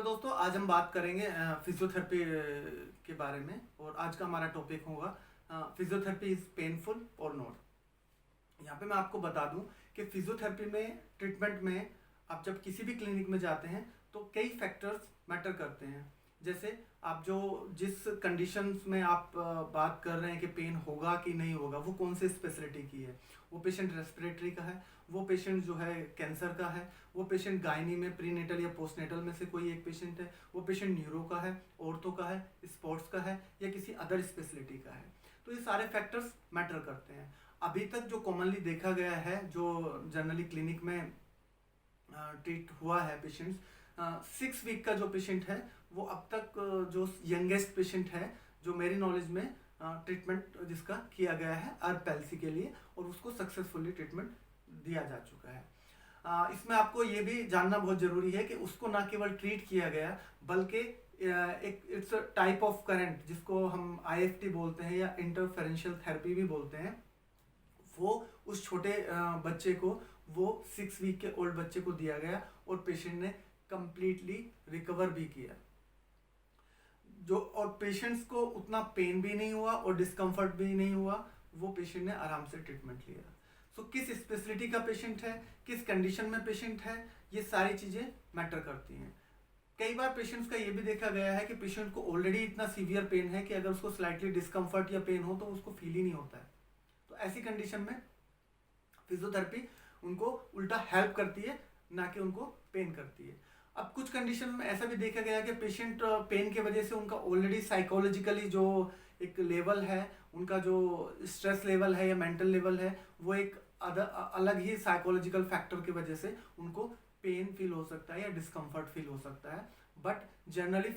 दोस्तों, आज हम बात करेंगे फिजियोथेरेपी के बारे में। और आज का हमारा टॉपिक होगा फिजियोथेरेपी इज़ पेनफुल और नॉट। यहाँ पे मैं आपको बता दूं कि फिजियोथेरेपी में ट्रीटमेंट में आप जब किसी भी क्लिनिक में जाते हैं तो कई फैक्टर्स मैटर करते हैं। जैसे आप जो जिस कंडीशंस में आप बात कर रहे हैं कि पेन होगा कि नहीं होगा, वो कौन से स्पेशलिटी की है। वो पेशेंट रेस्पिरेटरी का है, वो पेशेंट जो है कैंसर का है, वो पेशेंट गायनी में प्रीनेटल या पोस्टनेटल में से कोई एक पेशेंट है, वो पेशेंट न्यूरो का है, ऑर्थो का है, स्पोर्ट्स का है या किसी अदर स्पेशलिटी का है। तो ये सारे फैक्टर्स मैटर करते हैं। अभी तक जो कॉमनली देखा गया है, जो जनरली क्लिनिक में ट्रीट हुआ है पेशेंट्स, 6 वीक का जो पेशेंट है वो अब तक जो यंगेस्ट पेशेंट है जो मेरी नॉलेज में ट्रीटमेंट जिसका किया गया है अर्ब पैल्सी के लिए, और उसको सक्सेसफुली ट्रीटमेंट दिया जा चुका है। इसमें आपको ये भी जानना बहुत ज़रूरी है कि उसको ना केवल ट्रीट किया गया बल्कि एक इट्स टाइप ऑफ करंट जिसको हम IFT बोलते हैं या इंटरफेरेंशियल थेरेपी भी बोलते हैं, वो उस छोटे बच्चे को, वो 6 वीक के ओल्ड बच्चे को दिया गया और पेशेंट ने कंप्लीटली रिकवर भी किया। और पेशेंट्स को उतना पेन भी नहीं हुआ और डिस्कम्फर्ट भी नहीं हुआ, वो पेशेंट ने आराम से ट्रीटमेंट लिया। सो किस स्पेशलिटी का पेशेंट है, किस कंडीशन में पेशेंट है, ये सारी चीज़ें मैटर करती हैं। कई बार पेशेंट्स का ये भी देखा गया है कि पेशेंट को ऑलरेडी इतना सीवियर पेन है कि अगर उसको स्लाइटली डिस्कम्फर्ट या पेन हो तो उसको फील ही नहीं होता है। तो ऐसी कंडीशन में फिजियोथेरेपी उनको उल्टा हेल्प करती है, ना कि उनको पेन करती है। अब कुछ कंडीशन में ऐसा भी देखा गया है कि पेशेंट पेन की वजह से उनका ऑलरेडी साइकोलॉजिकली जो एक लेवल है, उनका जो स्ट्रेस लेवल है या मेंटल लेवल है, वो एक अलग ही साइकोलॉजिकल फैक्टर की वजह से उनको पेन फील हो सकता है या डिस्कम्फर्ट फील हो सकता है। बट जनरली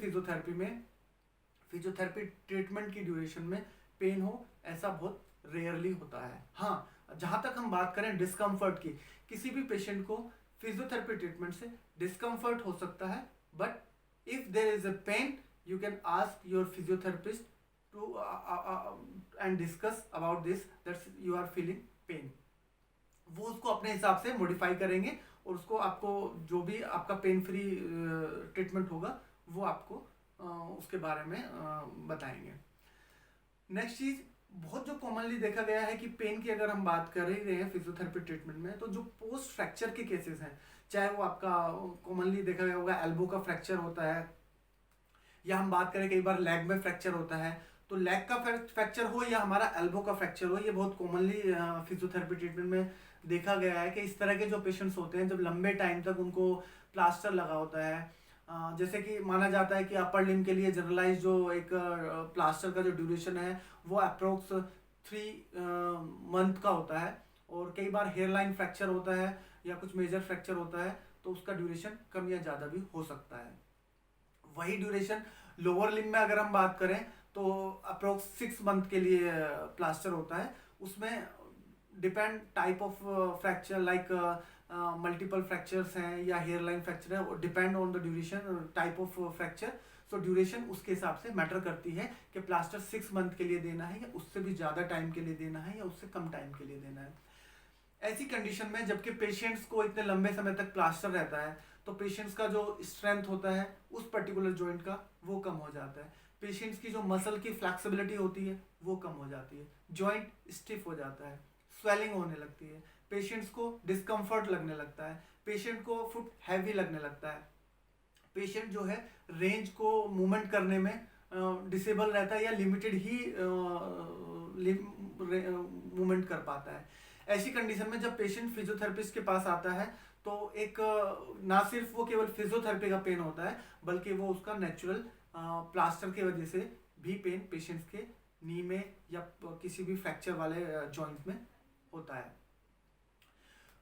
फिजियोथेरेपी ट्रीटमेंट की ड्यूरेशन में पेन हो ऐसा बहुत रेयरली होता है। हाँ, जहाँ तक हम बात करें डिस्कम्फर्ट की, किसी भी पेशेंट को फिजियोथेरेपी ट्रीटमेंट से डिस्कम्फर्ट हो सकता है, but if there is a pain you can ask your physiotherapist to and discuss about this that you are feeling pain. वो उसको अपने हिसाब से मॉडिफाई करेंगे और उसको आपको जो भी आपका पेन फ्री ट्रीटमेंट होगा वो आपको उसके बारे में बताएंगे। नेक्स्ट चीज, बहुत जो कॉमनली देखा गया है कि पेन की अगर हम बात कर ही रहे हैं फिजियोथेरेपी ट्रीटमेंट में, तो जो पोस्ट फ्रैक्चर के केसेस हैं, चाहे वो आपका कॉमनली देखा गया होगा एल्बो का फ्रैक्चर होता है, या हम बात करें कई बार लेग में फ्रैक्चर होता है, तो लेग का फ्रैक्चर हो या हमारा एल्बो का फ्रैक्चर हो, ये बहुत कॉमनली फिजियोथेरेपी ट्रीटमेंट में देखा गया है कि इस तरह के जो पेशेंट्स होते हैं जब लंबे टाइम तक उनको प्लास्टर लगा होता है, जैसे कि माना जाता है कि अपर लिम्ब के लिए जनरलाइज जो एक प्लास्टर का जो ड्यूरेशन है वो अप्रोक्स 3 मंथ का होता है, और कई बार हेयर लाइन फ्रैक्चर होता है या कुछ मेजर फ्रैक्चर होता है तो उसका ड्यूरेशन कम या ज़्यादा भी हो सकता है। वही ड्यूरेशन लोअर लिम्ब में अगर हम बात करें तो अप्रोक्स 6 मंथ के लिए प्लास्टर होता है। उसमें depend type of fracture, like multiple fractures हैं या हेयर लाइन फ्रैक्चर है, depend on the duration type of fracture. So duration उसके हिसाब से मैटर करती है कि प्लास्टर 6 मंथ के लिए देना है या उससे भी ज़्यादा टाइम के लिए देना है या उससे कम टाइम के लिए देना है। ऐसी कंडीशन में जबकि पेशेंट्स को इतने लंबे समय तक प्लास्टर रहता है तो पेशेंट्स का जो स्ट्रेंथ होता है उस पर्टिकुलर जॉइंट का वो कम हो जाता है। पेशेंट्स की जो मसल की फ्लेक्सिबिलिटी होती है वो कम हो जाती है, जॉइंट स्टिफ हो जाता है, स्वेलिंग होने लगती है, पेशेंट्स को डिस्कम्फर्ट लगने लगता है, पेशेंट को फुट हैवी लगने लगता है, पेशेंट जो है रेंज को मूवमेंट करने में डिसेबल रहता है या लिमिटेड ही मूवमेंट कर पाता है। ऐसी कंडीशन में जब पेशेंट फिजियोथेरेपिस्ट के पास आता है तो एक ना सिर्फ वो केवल फिजियोथेरेपी का पेन होता है बल्कि वो उसका नेचुरल प्लास्टर की वजह से भी पेन पेशेंट्स के नी में या किसी भी फ्रैक्चर वाले जॉइंट्स में होता है।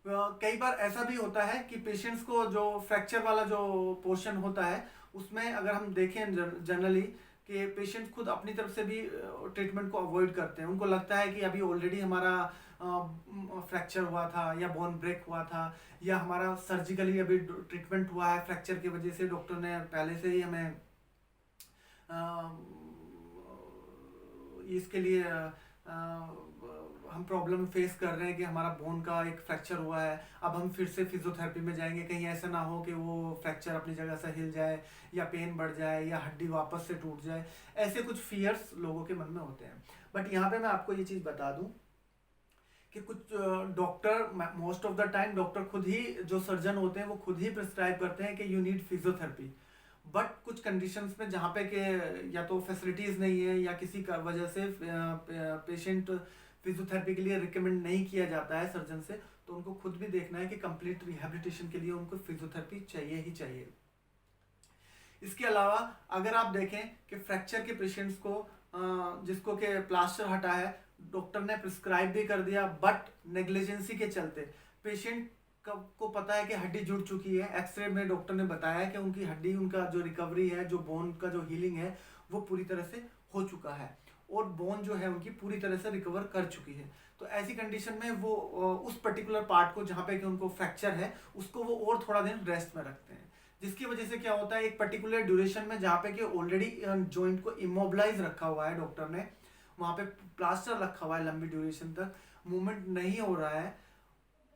कई बार ऐसा भी होता है कि पेशेंट्स को जो फ्रैक्चर वाला जो पोर्शन होता है उसमें अगर हम देखें जनरली कि पेशेंट्स खुद अपनी तरफ से भी ट्रीटमेंट को अवॉइड करते हैं। उनको लगता है कि अभी ऑलरेडी हमारा फ्रैक्चर हुआ था या बोन ब्रेक हुआ था या हमारा सर्जिकली अभी ट्रीटमेंट हुआ है फ्रैक्चर की वजह से, डॉक्टर ने पहले से ही हमें इसके लिए हम प्रॉब्लम फेस कर रहे हैं कि हमारा बोन का एक फ्रैक्चर हुआ है, अब हम फिर से फिजियोथेरेपी में जाएंगे, कहीं ऐसा ना हो कि वो फ्रैक्चर अपनी जगह से हिल जाए या पेन बढ़ जाए या हड्डी वापस से टूट जाए। ऐसे कुछ फियर्स लोगों के मन में होते हैं। बट यहाँ पे मैं आपको ये चीज़ बता दूँ कि कुछ doctor, most of the time doctor खुद ही, जो सर्जन होते हैं वो खुद ही प्रिस्क्राइब करते हैं कि यू नीड फिजियोथेरेपी। बट कुछ कंडीशंस में जहाँ पे कि या तो फैसिलिटीज़ नहीं है या किसी का वजह से पेशेंट फिजियोथेरेपी के लिए रिकमेंड नहीं किया जाता है सर्जन से, तो उनको खुद भी देखना है कि कंप्लीट रिहेबिलिटेशन के लिए उनको फिजियोथेरेपी चाहिए ही चाहिए। इसके अलावा अगर आप देखें कि फ्रैक्चर के पेशेंट्स को जिसको के प्लास्टर हटा है, डॉक्टर ने प्रिस्क्राइब भी कर दिया, बट नेग्लिजेंसी के चलते पेशेंट को पता है कि हड्डी जुड़ चुकी है, एक्सरे में डॉक्टर ने बताया कि उनकी हड्डी, उनका जो रिकवरी है, जो बोन का जो हीलिंग है वो पूरी तरह से हो चुका है और बोन जो है उनकी पूरी तरह से रिकवर कर चुकी है। तो ऐसी कंडीशन में वो उस पर्टिकुलर पार्ट को जहाँ पे कि उनको फ्रैक्चर है उसको वो और थोड़ा दिन रेस्ट में रखते हैं, जिसकी वजह से क्या होता है, एक पर्टिकुलर ड्यूरेशन में जहाँ पे कि ऑलरेडी जॉइंट को इमोबिलाइज रखा हुआ है डॉक्टर ने, वहाँ पे प्लास्टर रखा हुआ है, लंबी ड्यूरेशन तक मूवमेंट नहीं हो रहा है,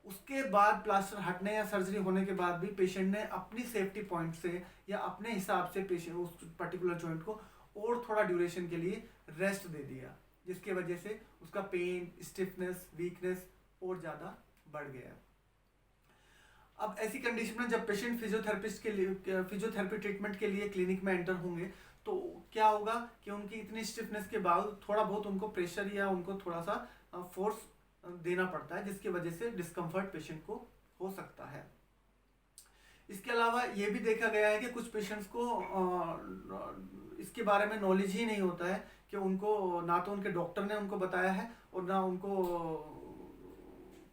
उसके बाद प्लास्टर हटने या सर्जरी होने के बाद भी पेशेंट ने अपनी सेफ्टी पॉइंट से या अपने हिसाब से पेशेंट उस पर्टिकुलर जॉइंट को और थोड़ा ड्यूरेशन के लिए रेस्ट दे दिया, जिसकी वजह से उसका पेन, स्टिफनेस, वीकनेस और ज़्यादा बढ़ गया। अब ऐसी कंडीशन में जब पेशेंट फिजियोथेरेपिस्ट के लिए, फिजियोथेरेपी ट्रीटमेंट के लिए क्लिनिक में एंटर होंगे, तो क्या होगा कि उनकी इतनी स्टिफनेस के बाद थोड़ा बहुत उनको प्रेशर या उनको थोड़ा सा फोर्स देना पड़ता है, जिसकी वजह से डिस्कम्फर्ट पेशेंट को हो सकता है। इसके अलावा ये भी देखा गया है कि कुछ पेशेंट्स को इसके बारे में नॉलेज ही नहीं होता है कि उनको, ना तो उनके डॉक्टर ने उनको बताया है और ना उनको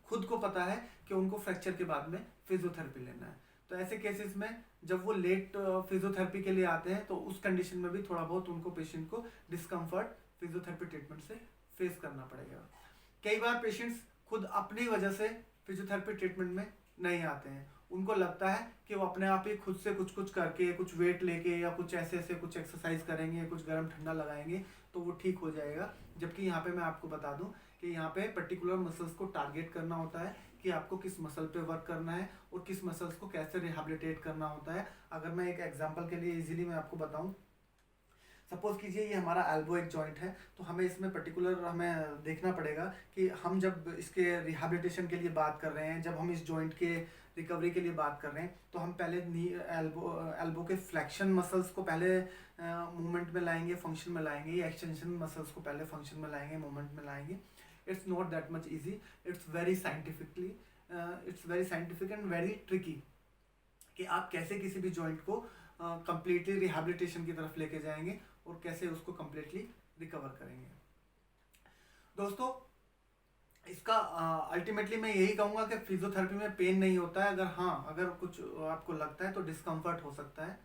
खुद को पता है कि उनको फ्रैक्चर के बाद में फिजियोथेरेपी लेना है। तो ऐसे केसेस में जब वो लेट फिजियोथेरेपी के लिए आते हैं तो उस कंडीशन में भी थोड़ा बहुत उनको, पेशेंट को डिस्कम्फर्ट फिजियोथेरेपी ट्रीटमेंट से फेस करना पड़ेगा। कई बार पेशेंट्स खुद अपनी वजह से फिजियोथेरेपी ट्रीटमेंट में नहीं आते हैं, उनको लगता है कि वो अपने आप ही खुद से कुछ करके, कुछ वेट लेके या कुछ ऐसे कुछ एक्सरसाइज करेंगे, कुछ गर्म ठंडा लगाएंगे तो वो ठीक हो जाएगा। जबकि यहाँ पे मैं आपको बता दूं कि यहाँ पे पर्टिकुलर मसल्स को टारगेट करना होता है कि आपको किस मसल पे वर्क करना है और किस मसल्स को कैसे रिहेबिलिटेट करना होता है। अगर मैं एक एग्जांपल के लिए इजीली मैं आपको बताऊं, सपोज कीजिए ये हमारा एल्बो एक जॉइंट है, तो हमें इसमें पर्टिकुलर हमें देखना पड़ेगा कि हम जब इसके रिहेबिलिटेशन के लिए बात कर रहे हैं, जब हम इस जॉइंट के रिकवरी के लिए बात कर रहे हैं, तो हम पहले एल्बो के फ्लेक्शन मसल्स को पहले मूवमेंट में लाएंगे, फंक्शन में लाएंगे, या एक्सटेंशन मसल्स को पहले फंक्शन में लाएंगे, मूवमेंट में लाएंगे। It's not that much easy, it's very scientific and very tricky कि आप कैसे किसी भी जॉइंट को कंप्लीटली रिहेबिलिटेशन की तरफ लेके जाएंगे और कैसे उसको कंप्लीटली रिकवर करेंगे। दोस्तों, इसका अल्टीमेटली मैं यही कहूँगा कि फिजियोथेरेपी में पेन नहीं होता है। अगर कुछ आपको लगता है तो डिस्कम्फर्ट हो सकता है।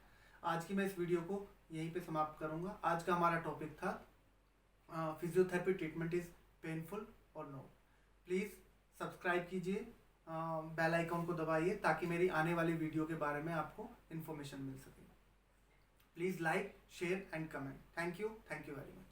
आज की मैं इस वीडियो को यहीं पे समाप्त करूँगा। आज का हमारा टॉपिक था फिजियोथेरेपी ट्रीटमेंट इज़ पेनफुल और नो। प्लीज़ सब्सक्राइब कीजिए, बेल आइकॉन को दबाइए ताकि मेरी आने वाली वीडियो के बारे में आपको इन्फॉर्मेशन मिल सके। Please like, share and comment. Thank you very much.